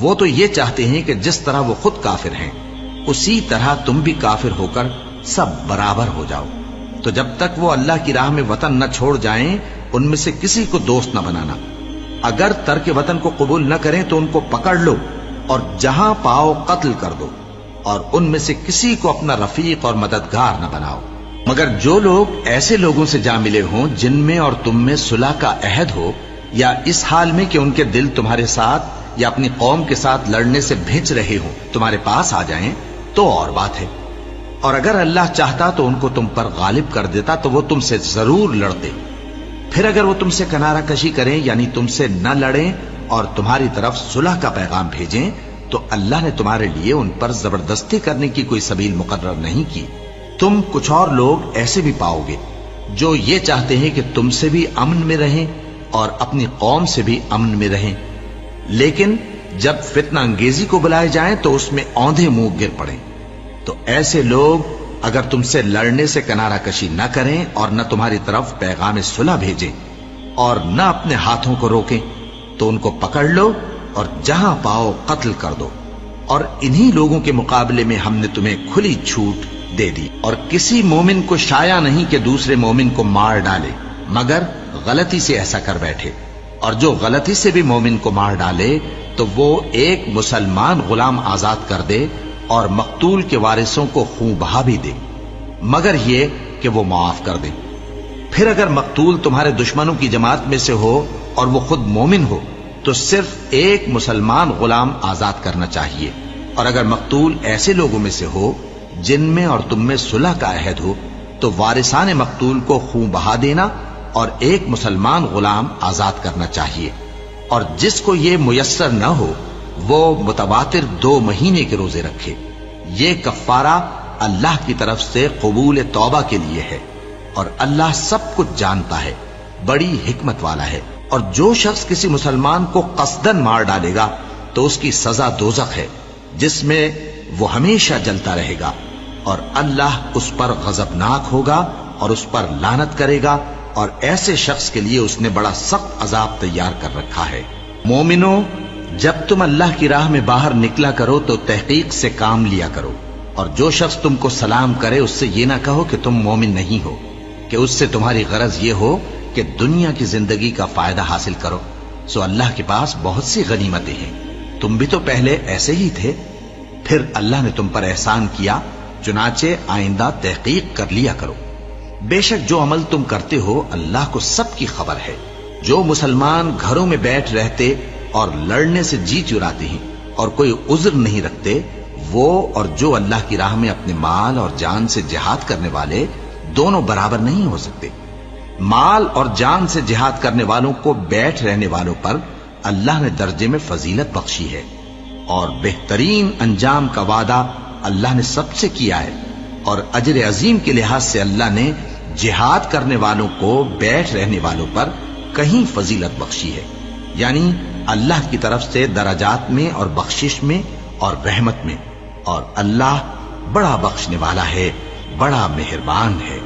وہ تو یہ چاہتے ہیں کہ جس طرح وہ خود کافر ہیں اسی طرح تم بھی کافر ہو کر سب برابر ہو جاؤ۔ تو جب تک وہ اللہ کی راہ میں وطن نہ چھوڑ جائیں ان میں سے کسی کو دوست نہ بنانا۔ اگر ترک وطن کو قبول نہ کریں تو ان کو پکڑ لو اور جہاں پاؤ قتل کر دو، اور ان میں سے کسی کو اپنا رفیق اور مددگار نہ بناؤ، مگر جو لوگ ایسے لوگوں سے جا ملے ہوں جن میں اور تم میں صلح کا عہد ہو، یا اس حال میں کہ ان کے دل تمہارے ساتھ یا اپنی قوم کے ساتھ لڑنے سے بھج رہے ہوں تمہارے پاس آ جائیں تو اور بات ہے۔ اور اگر اللہ چاہتا تو ان کو تم پر غالب کر دیتا تو وہ تم سے ضرور لڑتے۔ پھر اگر وہ تم سے کنارہ کشی کریں یعنی تم سے نہ لڑیں اور تمہاری طرف صلح کا پیغام بھیجیں تو اللہ نے تمہارے لیے ان پر زبردستی کرنے کی کوئی سبیل مقرر نہیں کی۔ تم کچھ اور لوگ ایسے بھی پاؤ گے جو یہ چاہتے ہیں کہ تم سے بھی امن میں رہیں اور اپنی قوم سے بھی امن میں رہیں، لیکن جب فتنہ انگیزی کو بلائے جائیں تو اس میں اوندھے منہ گر پڑیں۔ تو ایسے لوگ اگر تم سے لڑنے سے کنارہ کشی نہ کریں اور نہ تمہاری طرف پیغام صلح بھیجیں اور نہ اپنے ہاتھوں کو روکیں تو ان کو پکڑ لو اور جہاں پاؤ قتل کر دو۔ اور انہی لوگوں کے مقابلے میں ہم نے تمہیں کھلی چھوٹ دے دی، اور کسی مومن کو شایع نہیں کہ دوسرے مومن کو مار ڈالے مگر غلطی سے ایسا کر بیٹھے، اور جو غلطی سے بھی مومن کو مار ڈالے تو وہ ایک مسلمان غلام آزاد کر دے اور مقتول کے وارثوں کو خون بہا بھی دے، مگر یہ کہ وہ معاف کر دے۔ پھر اگر مقتول تمہارے دشمنوں کی جماعت میں سے ہو اور وہ خود مومن ہو تو صرف ایک مسلمان غلام آزاد کرنا چاہیے، اور اگر مقتول ایسے لوگوں میں سے ہو جن میں اور تم میں صلح کا عہد ہو تو وارثان مقتول کو خون بہا دینا اور ایک مسلمان غلام آزاد کرنا چاہیے، اور جس کو یہ میسر نہ ہو وہ متواتر 2 مہینے کے روزے رکھے۔ یہ کفارہ اللہ کی طرف سے قبول توبہ کے لیے ہے، اور اللہ سب کچھ جانتا ہے، بڑی حکمت والا ہے۔ اور جو شخص کسی مسلمان کو قصدن مار ڈالے گا تو اس کی سزا دوزخ ہے جس میں وہ ہمیشہ جلتا رہے گا، اور اللہ اس پر غضبناک ہوگا اور اس پر لعنت کرے گا، اور ایسے شخص کے لیے اس نے بڑا سخت عذاب تیار کر رکھا ہے۔ مومنو، جب تم اللہ کی راہ میں باہر نکلا کرو تو تحقیق سے کام لیا کرو، اور جو شخص تم کو سلام کرے اس سے یہ نہ کہو کہ تم مومن نہیں ہو، کہ اس سے تمہاری غرض یہ ہو کہ دنیا کی زندگی کا فائدہ حاصل کرو۔ سو اللہ کے پاس بہت سی غنیمتیں ہیں، تم بھی تو پہلے ایسے ہی تھے، پھر اللہ نے تم پر احسان کیا، چنانچہ آئندہ تحقیق کر لیا کرو۔ بے شک جو عمل تم کرتے ہو اللہ کو سب کی خبر ہے۔ جو مسلمان گھروں میں بیٹھ رہتے اور لڑنے سے جی چراتے ہیں اور کوئی عذر نہیں رکھتے، وہ اور جو اللہ کی راہ میں اپنے مال اور جان سے جہاد کرنے والے دونوں برابر نہیں ہو سکتے۔ مال اور جان سے جہاد کرنے والوں کو بیٹھ رہنے والوں پر اللہ نے درجے میں فضیلت بخشی ہے، اور بہترین انجام کا وعدہ اللہ نے سب سے کیا ہے، اور اجر عظیم کے لحاظ سے اللہ نے جہاد کرنے والوں کو بیٹھ رہنے والوں پر کہیں فضیلت بخشی ہے، یعنی اللہ کی طرف سے درجات میں اور بخشش میں اور رحمت میں، اور اللہ بڑا بخشنے والا ہے، بڑا مہربان ہے۔